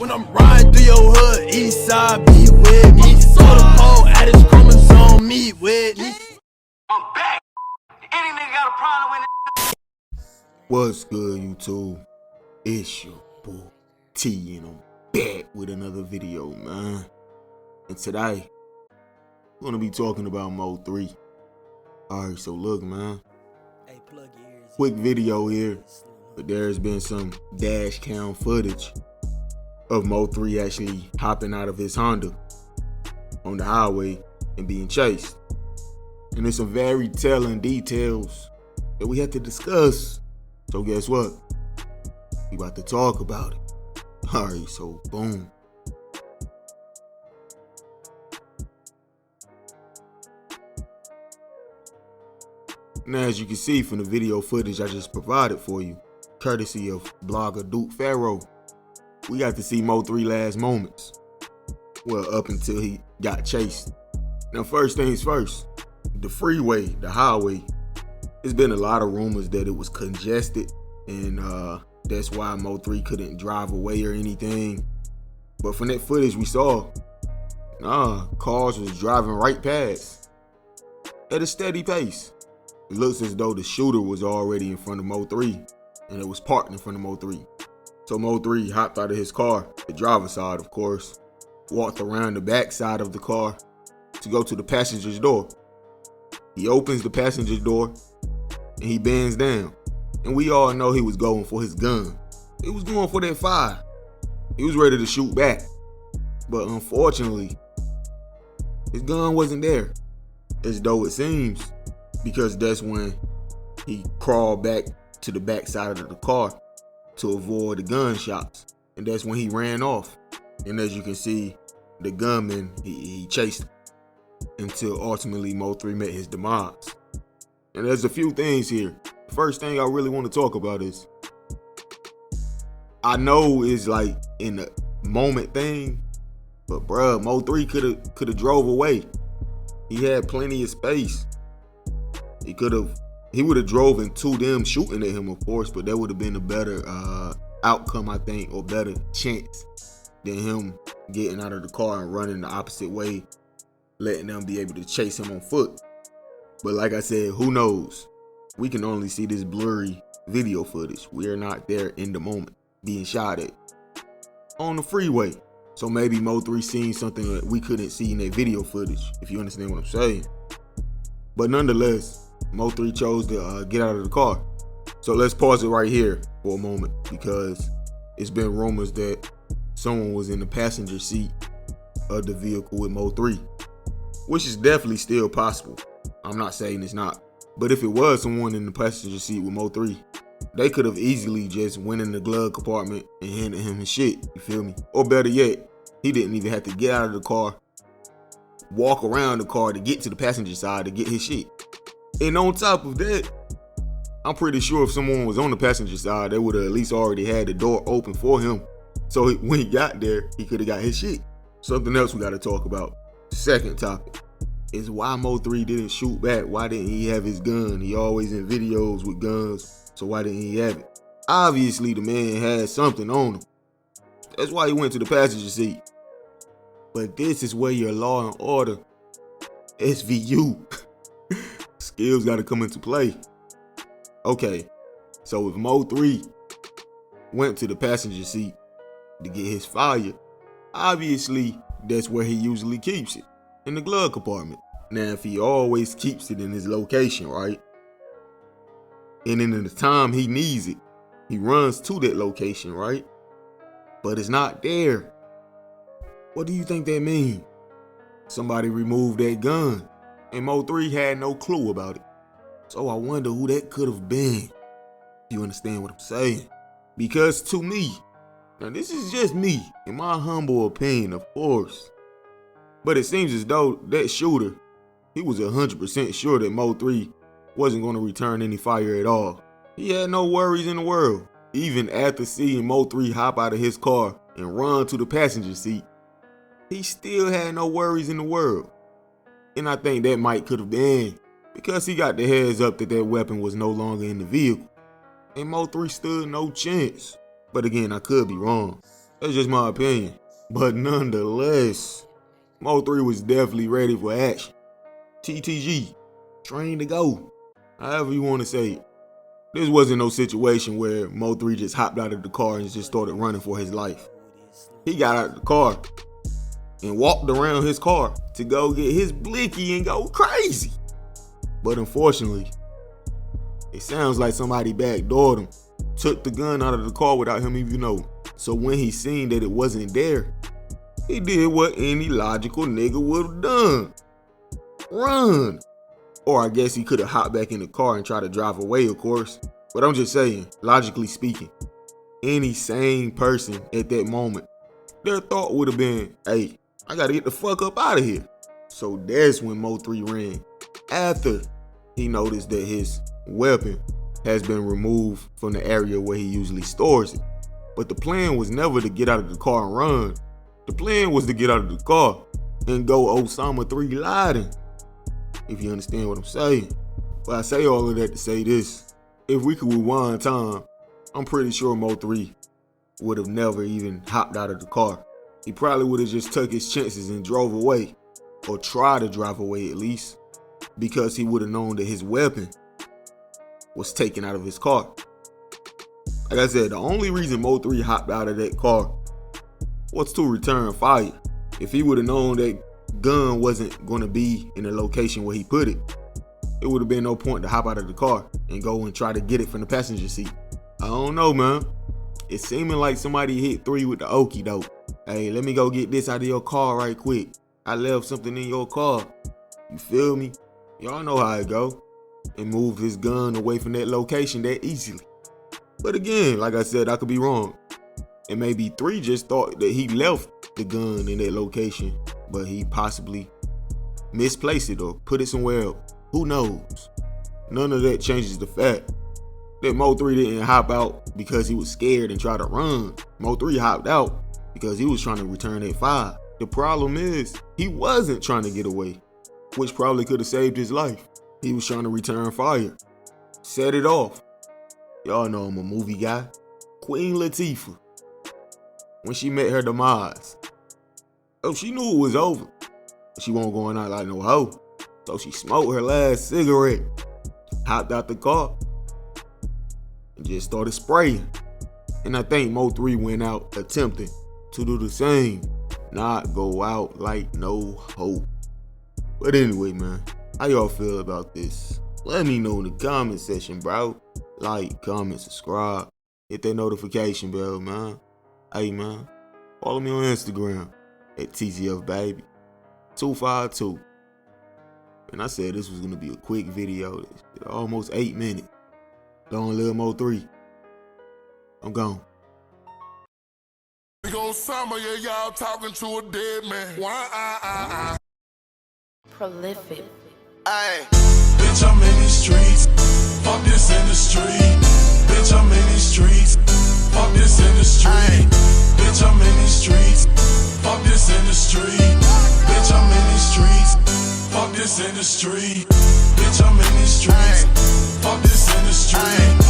When I'm riding through your hood, east side be with me. So the pole at his chromosome meet with me. I'm back. Any nigga got a problem with it? What's good, YouTube? It's your boy T, and I'm back with another video, man. And today, we're gonna be talking about Mo3. Alright, so look, man. Quick video here, but there's been some dash cam footage of Mo3 actually hopping out of his Honda on the highway and being chased. And there's some very telling details that we had to discuss. So guess what? We about to talk about it. Alright, so boom. Now, as you can see from the video footage I just provided for you, courtesy of blogger Duke Pharaoh, we got to see Mo3 last moments. Well, up until he got chased. Now, first things first, the freeway, the highway, there's been a lot of rumors that it was congested and that's why Mo3 couldn't drive away or anything. But from that footage we saw, cars was driving right past at a steady pace. It looks as though the shooter was already in front of Mo3 and it was parked in front of Mo3. So Mo3 hopped out of his car, the driver's side of course, walked around the back side of the car to go to the passenger's door. He opens the passenger door and he bends down. And we all know he was going for his gun. He was going for that fire. He was ready to shoot back. But unfortunately, his gun wasn't there, as though it seems, because that's when he crawled back to the back side of the car to avoid the gunshots. And that's when he ran off. And as you can see, the gunman, he chased him until ultimately Mo3 met his demise. And there's a few things here. The first thing I really want to talk about is, I know it's like in the moment thing, but bruh, Mo3 could have drove away. He had plenty of space. He would have drove into them shooting at him, of course, but that would have been a better outcome, I think, or better chance than him getting out of the car and running the opposite way, letting them be able to chase him on foot. But like I said, who knows? We can only see this blurry video footage. We are not there in the moment being shot at on the freeway. So maybe Mo3 seen something that we couldn't see in that video footage, if you understand what I'm saying. But nonetheless, Mo3 chose to get out of the car. So let's pause it right here for a moment, because it's been rumors that someone was in the passenger seat of the vehicle with Mo3, which is definitely still possible. I'm not saying it's not. But if it was someone in the passenger seat with Mo3, they could have easily just went in the glove compartment and handed him his shit, you feel me? Or better yet, he didn't even have to get out of the car, walk around the car to get to the passenger side to get his shit. And on top of that, I'm pretty sure if someone was on the passenger side, they would have at least already had the door open for him. So when he got there, he could have got his shit. Something else we got to talk about. Second topic is why Mo3 didn't shoot back. Why didn't he have his gun? He always in videos with guns, so why didn't he have it? Obviously, the man had something on him. That's why he went to the passenger seat. But this is where your law and order, SVU, skills got to come into play. Okay, so if Mo3 went to the passenger seat to get his fire, obviously that's where he usually keeps it, in the glove compartment. Now, if he always keeps it in his location, right? And in the time he needs it, he runs to that location, right? But it's not there. What do you think that means? Somebody removed that gun, and Mo3 had no clue about it. So I wonder who that could have been. You understand what I'm saying? Because to me, now this is just me, in my humble opinion, of course, but it seems as though that shooter, he was 100% sure that Mo3 wasn't going to return any fire at all. He had no worries in the world. Even after seeing Mo3 hop out of his car and run to the passenger seat, he still had no worries in the world. And I think that might could have been because he got the heads up that that weapon was no longer in the vehicle. And Mo3 stood no chance. But again, I could be wrong. That's just my opinion. But nonetheless, Mo3 was definitely ready for action. TTG, trained to go. However you want to say it. This wasn't no situation where Mo3 just hopped out of the car and just started running for his life. He got out of the car and walked around his car to go get his blicky and go crazy. But unfortunately, it sounds like somebody backdoored him, took the gun out of the car without him even knowing. So when he seen that it wasn't there, he did what any logical nigga would have done. Run. Or I guess he could have hopped back in the car and tried to drive away, of course. But I'm just saying, logically speaking, any sane person at that moment, their thought would have been, hey, I gotta get the fuck up out of here. So that's when Mo3 ran. After he noticed that his weapon has been removed from the area where he usually stores it. But the plan was never to get out of the car and run. The plan was to get out of the car and go Osama 3 Laden. If you understand what I'm saying. But I say all of that to say this. If we could rewind time, I'm pretty sure Mo3 would have never even hopped out of the car. He probably would have just took his chances and drove away. Or tried to drive away at least. Because he would have known that his weapon was taken out of his car. Like I said, the only reason Mo3 hopped out of that car was to return fire. If he would have known that gun wasn't going to be in the location where he put it, it would have been no point to hop out of the car and go and try to get it from the passenger seat. I don't know, man. It's seeming like somebody hit 3 with the okie doke. Hey, let me go get this out of your car right quick. I left something in your car. You feel me? Y'all know how it go. And move his gun away from that location that easily. But again, like I said, I could be wrong. And maybe 3 just thought that he left the gun in that location, but he possibly misplaced it or put it somewhere else. Who knows? None of that changes the fact that Mo3 didn't hop out because he was scared and tried to run. Mo3 hopped out because he was trying to return that fire. The problem is, he wasn't trying to get away, which probably could have saved his life. He was trying to return fire. Set it off. Y'all know I'm a movie guy. Queen Latifah, when she met her demise, oh, she knew it was over. But she wasn't going out like no hoe. So she smoked her last cigarette, hopped out the car, and just started spraying. And I think Mo3 went out attempting to do the same. Not go out like no hoe. But anyway, man, how y'all feel about this? Let me know in the comment section, bro. Like, comment, subscribe, hit that notification bell, man. Hey, man, follow me on Instagram at TZFBaby252. And I said this was gonna be a quick video. Almost 8 minutes. Long live Mo3. I'm gone. We go summer, yeah, y'all talking to a dead man. Why? Prolific. Ay. Bitch, I'm in these streets. Fuck this industry. Bitch, I'm in these streets. Fuck this industry. Bitch, I'm in these streets. Fuck this industry. Bitch, I'm in these streets. Fuck this industry. Bitch, I'm in these streets. Fuck this industry.